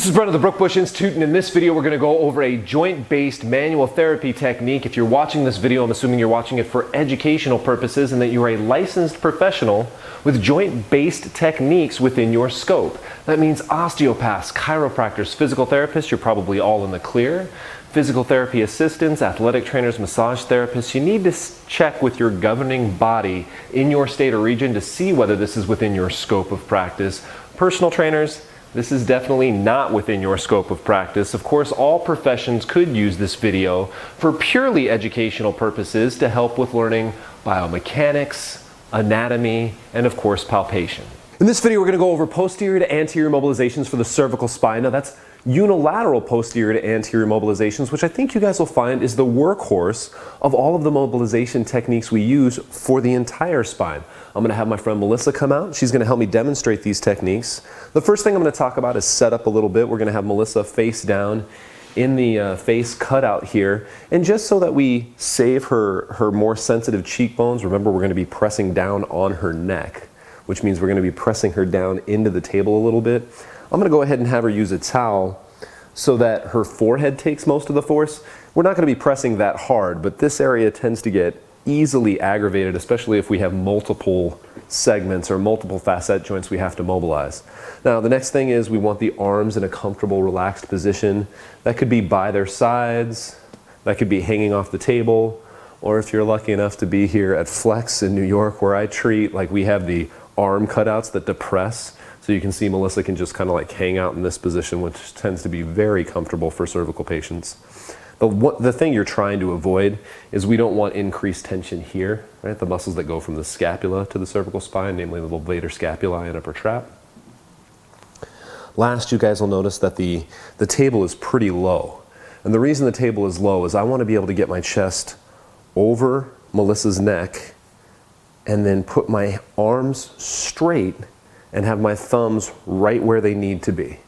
This is Brent of the Brookbush Institute, and in this video we're going to go over a joint-based manual therapy technique. If you're watching this video, I'm assuming you're watching it for educational purposes and that you are a licensed professional with joint-based techniques within your scope. That means osteopaths, chiropractors, physical therapists, you're probably all in the clear. Physical therapy assistants, athletic trainers, massage therapists, you need to check with your governing body in your state or region to see whether this is within your scope of practice. Personal trainers, this is definitely not within your scope of practice. Of course, all professions could use this video for purely educational purposes to help with learning biomechanics, anatomy, and of course, palpation. In this video, we're going to go over posterior to anterior mobilizations for the cervical spine. Now that's unilateral posterior to anterior mobilizations, which I think you guys will find is the workhorse of all of the mobilization techniques we use for the entire spine. I'm going to have my friend Melissa come out. She's going to help me demonstrate these techniques. The first thing I'm going to talk about is setup a little bit. We're going to have Melissa face down in the face cutout here, and just so that we save her more sensitive cheekbones, remember we're going to be pressing down on her neck, which means we're going to be pressing her down into the table a little bit. I'm going to go ahead and have her use a towel so that her forehead takes most of the force. We're not going to be pressing that hard, but this area tends to get easily aggravated, especially if we have multiple segments or multiple facet joints we have to mobilize. Now, the next thing is we want the arms in a comfortable, relaxed position. That could be by their sides, that could be hanging off the table, or if you're lucky enough to be here at Flex in New York, where I treat, like we have the arm cutouts that depress. So you can see Melissa can just kind of like hang out in this position, which tends to be very comfortable for cervical patients. The thing you're trying to avoid is we don't want increased tension here, right? The muscles that go from the scapula to the cervical spine, namely the levator scapulae and upper trap. Last, you guys will notice that the table is pretty low. And the reason the table is low is I want to be able to get my chest over Melissa's neck and then put my arms straight and have my thumbs right where they need to be.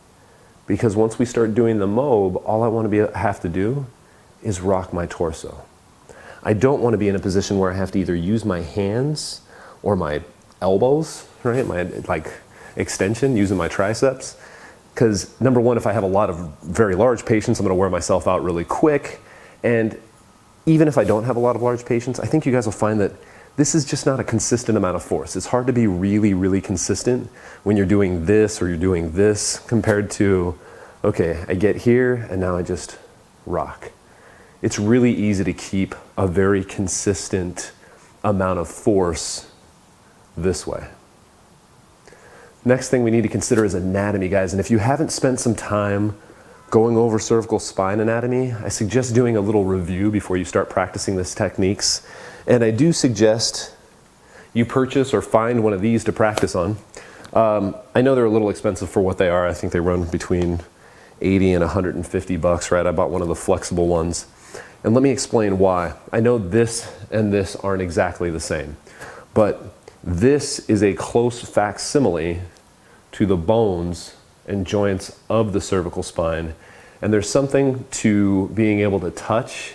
Because once we start doing the mob, all I want to have to do is rock my torso. I don't want to be in a position where I have to either use my hands or my elbows, right? My extension, using my triceps. Because number one, if I have a lot of very large patients, I'm going to wear myself out really quick. And even if I don't have a lot of large patients, I think you guys will find that this is just not a consistent amount of force. It's hard to be really, really consistent when you're doing this or you're doing this compared to, okay, I get here and now I just rock. It's really easy to keep a very consistent amount of force this way. Next thing we need to consider is anatomy, guys. And if you haven't spent some time going over cervical spine anatomy, I suggest doing a little review before you start practicing these techniques. And I do suggest you purchase or find one of these to practice on. I know they're a little expensive for what they are. I think they run between 80 and 150 bucks, right? I bought one of the flexible ones. And let me explain why. I know this and this aren't exactly the same, but this is a close facsimile to the bones and joints of the cervical spine. And there's something to being able to touch,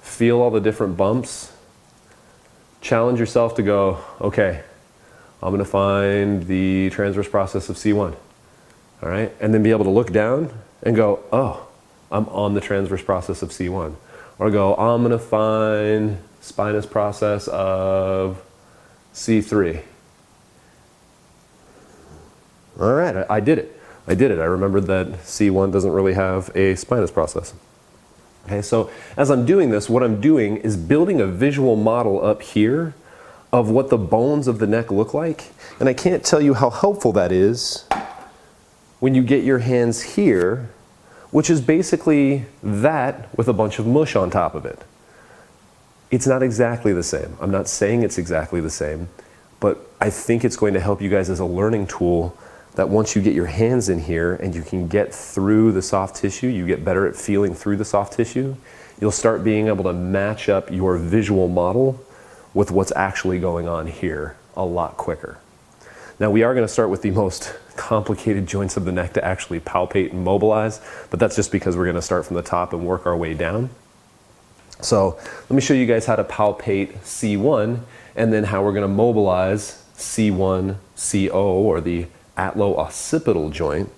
feel all the different bumps, challenge yourself to go, okay, I'm gonna find the transverse process of C1, all right? And then be able to look down and go, oh, I'm on the transverse process of C1. Or go, I'm gonna find spinous process of C3. All right, I did it. I remembered that C1 doesn't really have a spinous process. Okay, so as I'm doing this, what I'm doing is building a visual model up here of what the bones of the neck look like. And I can't tell you how helpful that is when you get your hands here, which is basically that with a bunch of mush on top of it. It's not exactly the same. I'm not saying it's exactly the same, but I think it's going to help you guys as a learning tool that once you get your hands in here and you can get through the soft tissue, you get better at feeling through the soft tissue, you'll start being able to match up your visual model with what's actually going on here a lot quicker. Now we are going to start with the most complicated joints of the neck to actually palpate and mobilize, but that's just because we're going to start from the top and work our way down. So let me show you guys how to palpate C1 and then how we're going to mobilize C1, CO, or the atlo-occipital joint.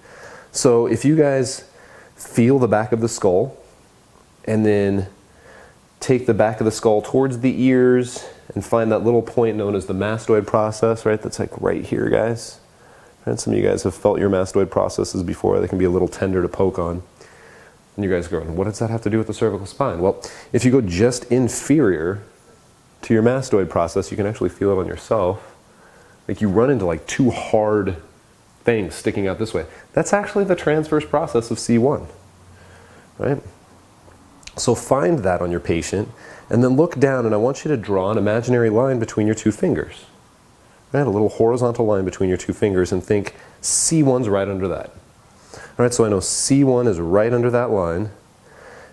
So if you guys feel the back of the skull and then take the back of the skull towards the ears and find that little point known as the mastoid process, right? That's like right here, guys. And some of you guys have felt your mastoid processes before. They can be a little tender to poke on. And you guys are going, what does that have to do with the cervical spine? Well, if you go just inferior to your mastoid process, you can actually feel it on yourself. Like you run into like two hard things sticking out this way. That's actually the transverse process of C1, right? So find that on your patient and then look down, and I want you to draw an imaginary line between your two fingers. Right? A little horizontal line between your two fingers, and think C1's right under that. All right, so I know C1 is right under that line.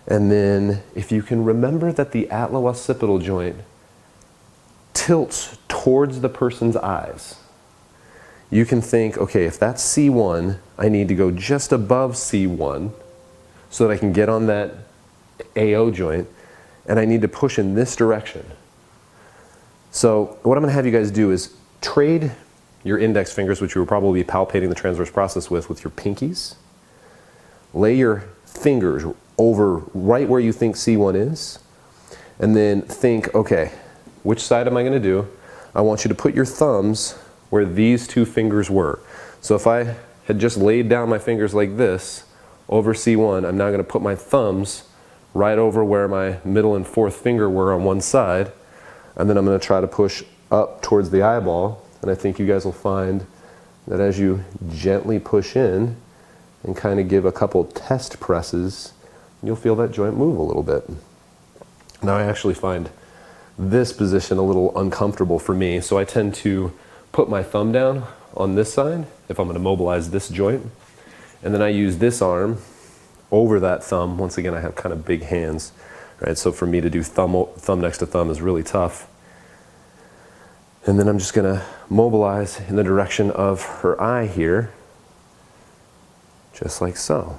And then if you can remember that the atlo-occipital joint tilts towards the person's eyes, you can think, okay, if that's C1, I need to go just above C1 so that I can get on that AO joint, and I need to push in this direction. So what I'm going to have you guys do is trade your index fingers, which you will probably be palpating the transverse process with your pinkies. Lay your fingers over right where you think C1 is, and then think, okay, which side am I going to do? I want you to put your thumbs where these two fingers were. So if I had just laid down my fingers like this over C1, I'm now going to put my thumbs right over where my middle and fourth finger were on one side, and then I'm going to try to push up towards the eyeball, and I think you guys will find that as you gently push in and kind of give a couple test presses, you'll feel that joint move a little bit. Now I actually find this position a little uncomfortable for me, so I tend to put my thumb down on this side if I'm going to mobilize this joint, and then I use this arm over that thumb. Once again, I have kind of big hands, right? So for me to do thumb next to thumb is really tough. And then I'm just going to mobilize in the direction of her eye here, just like so.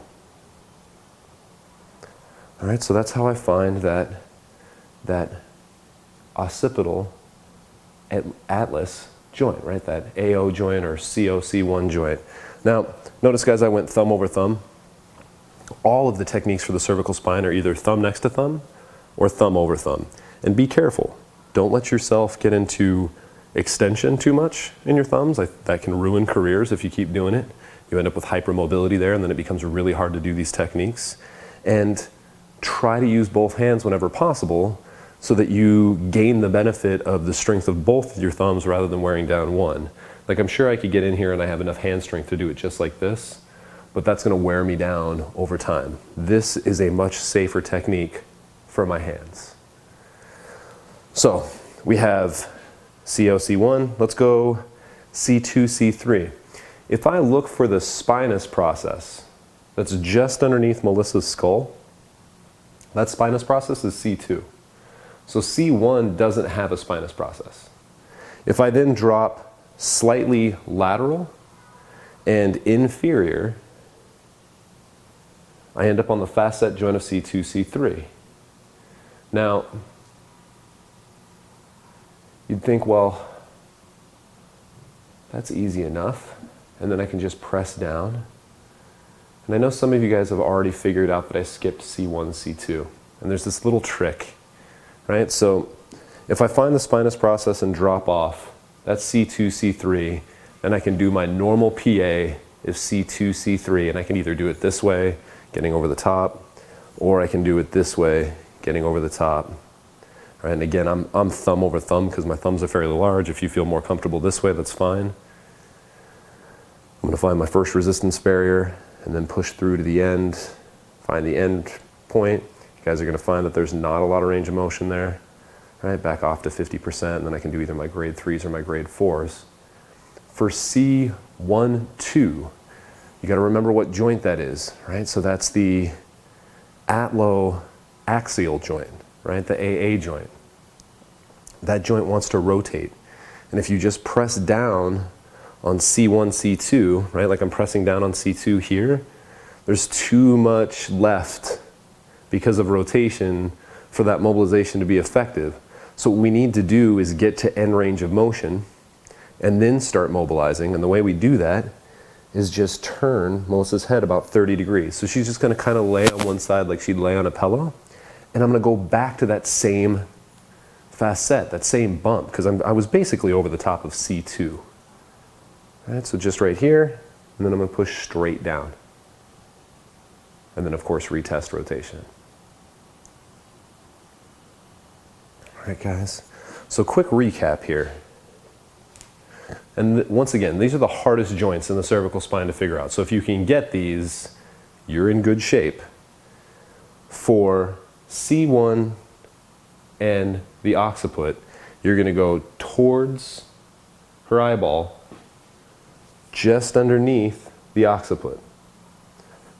All right, so that's how I find that occipital atlas joint, right? That AO joint or COC1 joint. Now, notice guys, I went thumb over thumb. All of the techniques for the cervical spine are either thumb next to thumb or thumb over thumb. And be careful. Don't let yourself get into extension too much in your thumbs. That can ruin careers if you keep doing it. You end up with hypermobility there, and then it becomes really hard to do these techniques. And try to use both hands whenever possible so that you gain the benefit of the strength of both your thumbs rather than wearing down one. Like I'm sure I could get in here and I have enough hand strength to do it just like this, but that's going to wear me down over time. This is a much safer technique for my hands. So we have COC1, let's go C2, C3. If I look for the spinous process that's just underneath Melissa's skull, that spinous process is C2. So C1 doesn't have a spinous process. If I then drop slightly lateral and inferior, I end up on the facet joint of C2, C3. Now, you'd think, well, that's easy enough, and then I can just press down. And I know some of you guys have already figured out that I skipped C1, C2, and there's this little trick, right? So if I find the spinous process and drop off, that's C2, C3, and I can do my normal PA is C2, C3, and I can either do it this way, getting over the top, or I can do it this way, getting over the top. Right, and again, I'm thumb over thumb because my thumbs are fairly large. If you feel more comfortable this way, that's fine. I'm going to find my first resistance barrier and then push through to the end, find the end point. You guys are going to find that there's not a lot of range of motion there. Right, back off to 50%, and then I can do either my grade 3s or my grade 4s. For C1, 2, you got to remember what joint that is, right? So that's the atlo-axial joint, right? The AA joint. That joint wants to rotate. And if you just press down on C1, C2, right? Like I'm pressing down on C2 here, there's too much left because of rotation for that mobilization to be effective. So what we need to do is get to end range of motion and then start mobilizing. And the way we do that is just turn Melissa's head about 30 degrees. So she's just gonna kind of lay on one side like she'd lay on a pillow. And I'm gonna go back to that same facet, that same bump, because I was basically over the top of C2. All right, so just right here, and then I'm gonna push straight down. And then of course, retest rotation. All right, guys. So quick recap here. And once again, these are the hardest joints in the cervical spine to figure out. So if you can get these, you're in good shape. For C1 and the occiput, you're gonna go towards her eyeball, just underneath the occiput.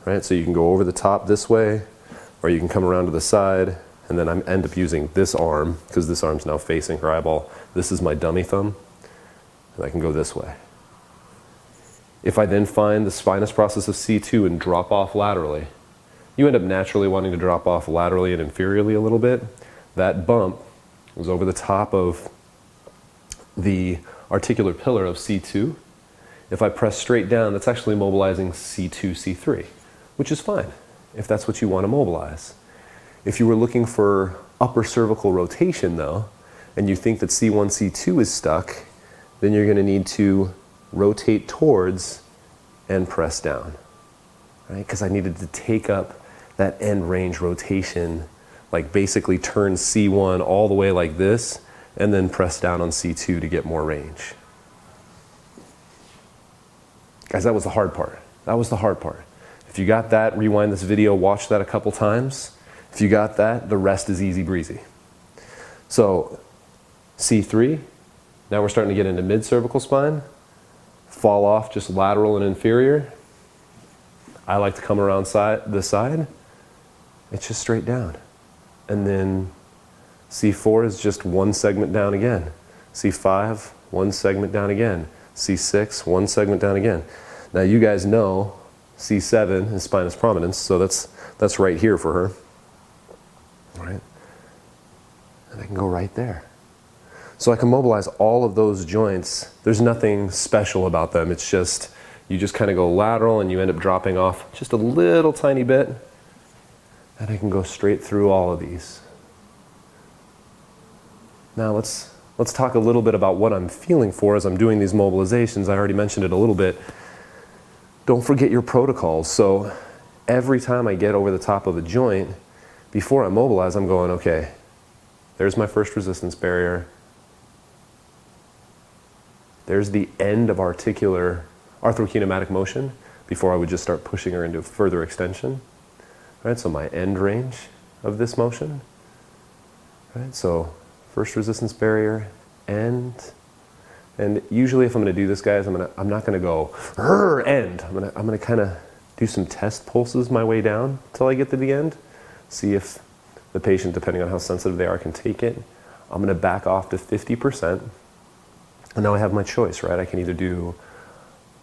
Right, so you can go over the top this way, or you can come around to the side, and then I end up using this arm, because this arm's now facing her eyeball. This is my dummy thumb, and I can go this way. If I then find the spinous process of C2 and drop off laterally, you end up naturally wanting to drop off laterally and inferiorly a little bit. That bump was over the top of the articular pillar of C2. If I press straight down, that's actually mobilizing C2, C3, which is fine if that's what you want to mobilize. If you were looking for upper cervical rotation though, and you think that C1, C2 is stuck, then you're going to need to rotate towards and press down, right? Because I needed to take up that end range rotation, like basically turn C1 all the way like this, and then press down on C2 to get more range. Guys, that was the hard part. That was the hard part. If you got that, rewind this video, watch that a couple times. If you got that, the rest is easy breezy. So C3, now we're starting to get into mid-cervical spine. Fall off just lateral and inferior. I like to come around this side. It's just straight down. And then C4 is just one segment down again. C5, one segment down again. C6, one segment down again. Now you guys know C7 is spinous prominence, so that's right here for her. All right? And I can go right there. So I can mobilize all of those joints. There's nothing special about them. It's just, you just kind of go lateral and you end up dropping off just a little tiny bit. And I can go straight through all of these. Now let's talk a little bit about what I'm feeling for as I'm doing these mobilizations. I already mentioned it a little bit. Don't forget your protocols. So every time I get over the top of a joint, before I mobilize, I'm going, okay, there's my first resistance barrier. There's the end of articular arthrokinematic motion before I would just start pushing her into further extension. Right, so my end range of this motion. Right, so first resistance barrier, end. And usually if I'm gonna do this, guys, I'm not gonna go, end. I'm gonna kind of do some test pulses my way down till I get to the end. See if the patient, depending on how sensitive they are, can take it. I'm gonna back off to 50%. And now I have my choice, right? I can either do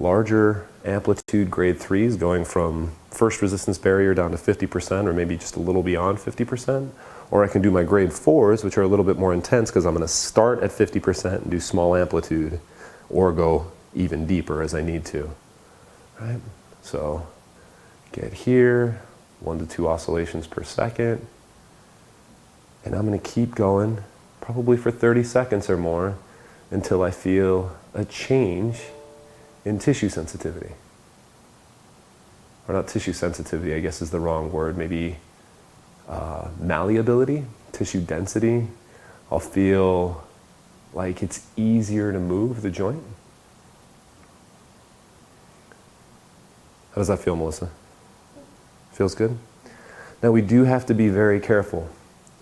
larger amplitude grade 3s going from first resistance barrier down to 50% or maybe just a little beyond 50%. Or I can do my grade 4s, which are a little bit more intense because I'm going to start at 50% and do small amplitude or go even deeper as I need to. Right? So get here, 1 to 2 oscillations per second. And I'm going to keep going probably for 30 seconds or more until I feel a change in tissue sensitivity. Or not tissue sensitivity, I guess is the wrong word. Maybe malleability, tissue density. I'll feel like it's easier to move the joint. How does that feel, Melissa? Feels good? Now we do have to be very careful.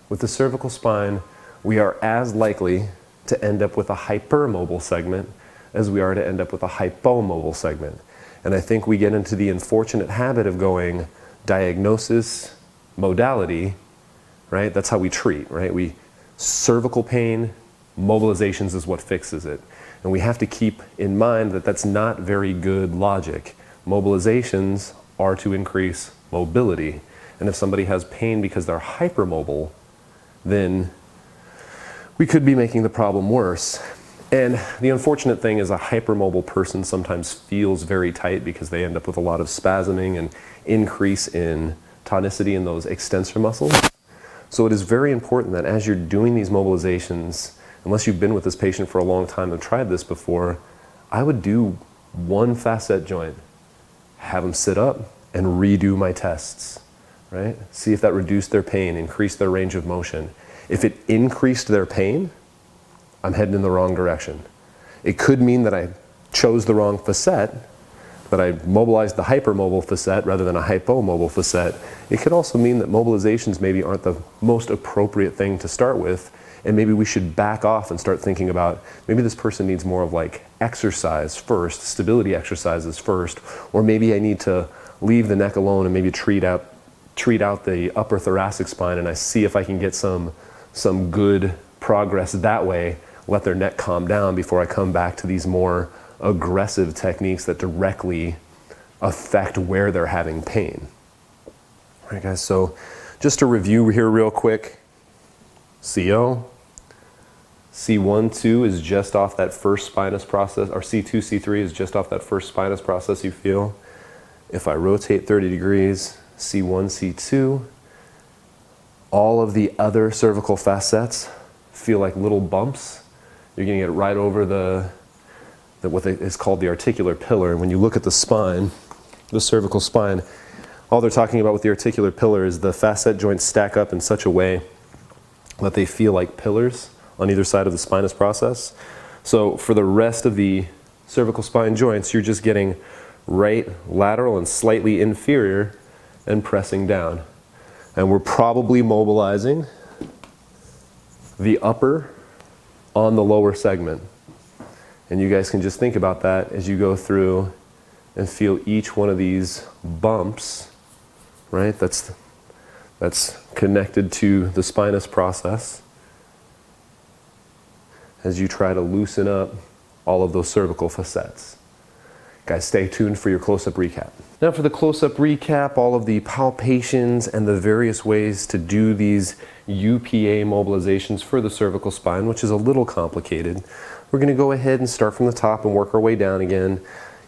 With the cervical spine, we are as likely to end up with a hypermobile segment as we are to end up with a hypomobile segment. And I think we get into the unfortunate habit of going diagnosis, modality, right? That's how we treat, right? Cervical pain, mobilizations is what fixes it. And we have to keep in mind that that's not very good logic. Mobilizations are to increase mobility. And if somebody has pain because they're hypermobile, then we could be making the problem worse. And the unfortunate thing is a hypermobile person sometimes feels very tight because they end up with a lot of spasming and increase in tonicity in those extensor muscles. So it is very important that as you're doing these mobilizations, unless you've been with this patient for a long time and tried this before, I would do one facet joint, have them sit up and redo my tests, right? See if that reduced their pain, increased their range of motion. If it increased their pain, I'm heading in the wrong direction. It could mean that I chose the wrong facet, that I mobilized the hypermobile facet rather than a hypomobile facet. It could also mean that mobilizations maybe aren't the most appropriate thing to start with, and maybe we should back off and start thinking about maybe this person needs more of like exercise first, stability exercises first, or maybe I need to leave the neck alone and maybe treat out the upper thoracic spine, and I see if I can get some good progress that way, let their neck calm down before I come back to these more aggressive techniques that directly affect where they're having pain. All right, guys, so just to review here real quick, CO, C1, 2 is just off that first spinous process, or C2, C3 is just off that first spinous process you feel. If I rotate 30 degrees, C1, C2, all of the other cervical facets feel like little bumps. You're getting it right over what is called the articular pillar. And when you look at the spine, the cervical spine, all they're talking about with the articular pillar is the facet joints stack up in such a way that they feel like pillars on either side of the spinous process. So for the rest of the cervical spine joints, you're just getting right lateral and slightly inferior and pressing down. And we're probably mobilizing the upper on the lower segment. And you guys can just think about that as you go through and feel each one of these bumps, right? That's connected to the spinous process as you try to loosen up all of those cervical facets. Guys, stay tuned for your close-up recap. Now for the close-up recap, all of the palpations and the various ways to do these UPA mobilizations for the cervical spine, which is a little complicated. We're going to go ahead and start from the top and work our way down again.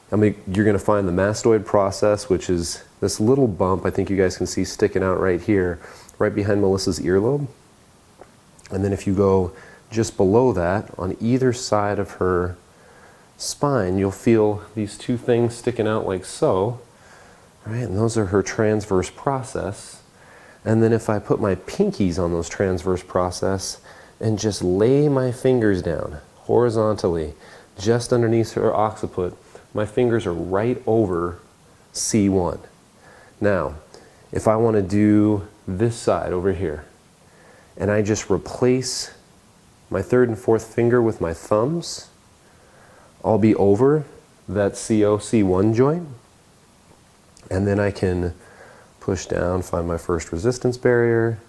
You're going to find the mastoid process, which is this little bump I think you guys can see sticking out right here, right behind Melissa's earlobe. And then if you go just below that, on either side of her spine, you'll feel these two things sticking out like so, right? And those are her transverse process. And then if I put my pinkies on those transverse process and just lay my fingers down horizontally, just underneath her occiput, my fingers are right over C1. Now, if I want to do this side over here, and I just replace my third and fourth finger with my thumbs, I'll be over that C1 joint, and then I can push down, find my first resistance barrier,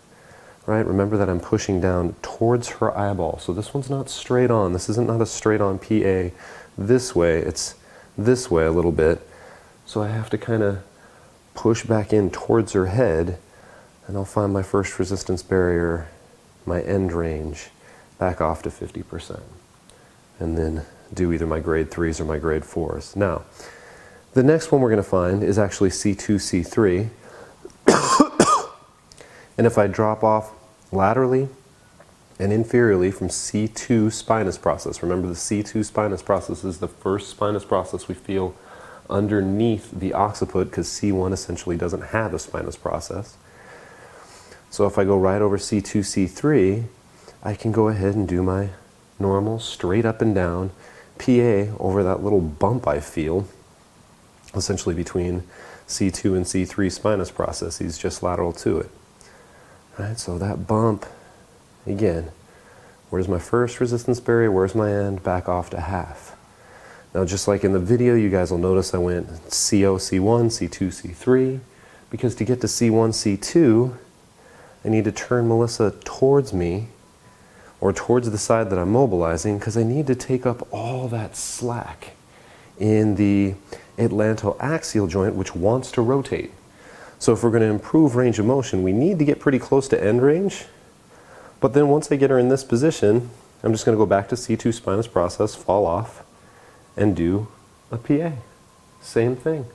right? Remember that I'm pushing down towards her eyeball. So this one's not straight on. This isn't not a straight on PA this way. It's this way a little bit. So I have to kind of push back in towards her head, and I'll find my first resistance barrier, my end range, back off to 50%. And then do either my grade 3s or my grade 4s. Now, the next one we're going to find is actually C2, C3. And if I drop off laterally and inferiorly from C2 spinous process, remember the C2 spinous process is the first spinous process we feel underneath the occiput, because C1 essentially doesn't have a spinous process. So if I go right over C2, C3, I can go ahead and do my normal straight up and down PA over that little bump I feel, essentially between C2 and C3 spinous processes, just lateral to it. Right, so that bump, again, where's my first resistance barrier, where's my end, back off to half. Now just like in the video, you guys will notice I went CO, C1, C2, C3, because to get to C1, C2, I need to turn Melissa towards me, or towards the side that I'm mobilizing, because I need to take up all that slack in the atlantoaxial joint, which wants to rotate. So if we're going to improve range of motion, we need to get pretty close to end range. But then once I get her in this position, I'm just going to go back to C2 spinous process, fall off, and do a PA. Same thing.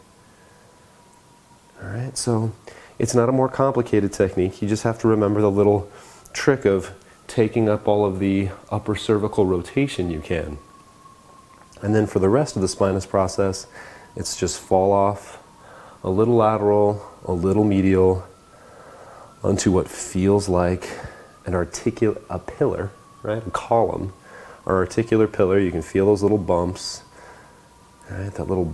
All right, so it's not a more complicated technique. You just have to remember the little trick of taking up all of the upper cervical rotation you can. And then for the rest of the spinous process, it's just fall off, a little lateral, a little medial, onto what feels like a pillar, right? A column, or articular pillar. You can feel those little bumps, right? That little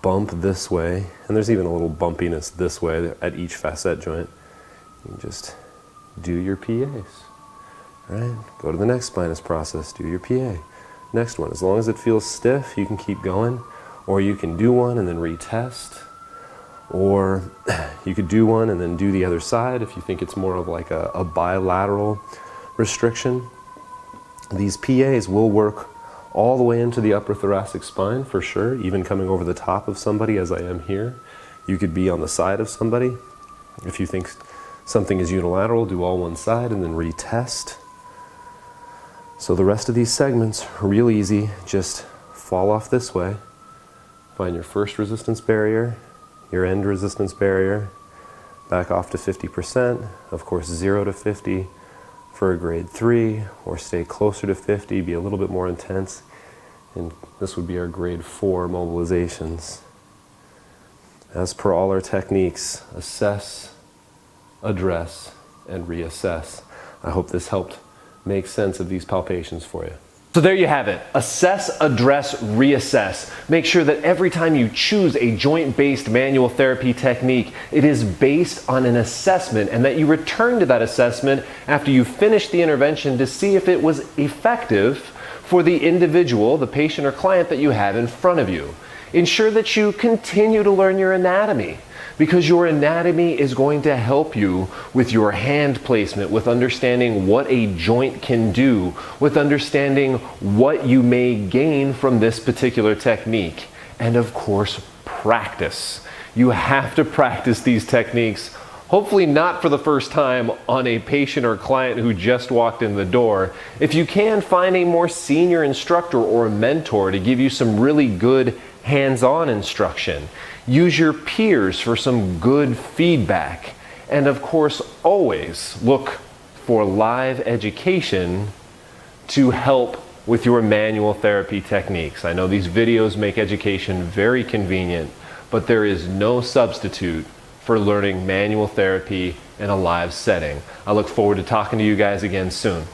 bump this way, and there's even a little bumpiness this way at each facet joint. You can just do your PAs, right? Go to the next spinous process, do your PA. Next one, as long as it feels stiff, you can keep going, or you can do one and then retest, or you could do one and then do the other side if you think it's more of like a bilateral restriction. These PAs will work all the way into the upper thoracic spine for sure, even coming over the top of somebody as I am here. You could be on the side of somebody. If you think something is unilateral, do all one side and then retest. So the rest of these segments are real easy. Just fall off this way. Find your first resistance barrier, your end resistance barrier, back off to 50%, of course 0 to 50 for a grade 3, or stay closer to 50, be a little bit more intense, and this would be our grade 4 mobilizations. As per all our techniques, assess, address, and reassess. I hope this helped make sense of these palpations for you. So there you have it. Assess, address, reassess. Make sure that every time you choose a joint-based manual therapy technique, it is based on an assessment, and that you return to that assessment after you finish the intervention to see if it was effective for the individual, the patient or client that you have in front of you. Ensure that you continue to learn your anatomy, because your anatomy is going to help you with your hand placement, with understanding what a joint can do, with understanding what you may gain from this particular technique, and of course, practice. You have to practice these techniques, hopefully not for the first time on a patient or client who just walked in the door. If you can, find a more senior instructor or a mentor to give you some really good hands-on instruction. Use your peers for some good feedback. And of course, always look for live education to help with your manual therapy techniques. I know these videos make education very convenient, but there is no substitute for learning manual therapy in a live setting. I look forward to talking to you guys again soon.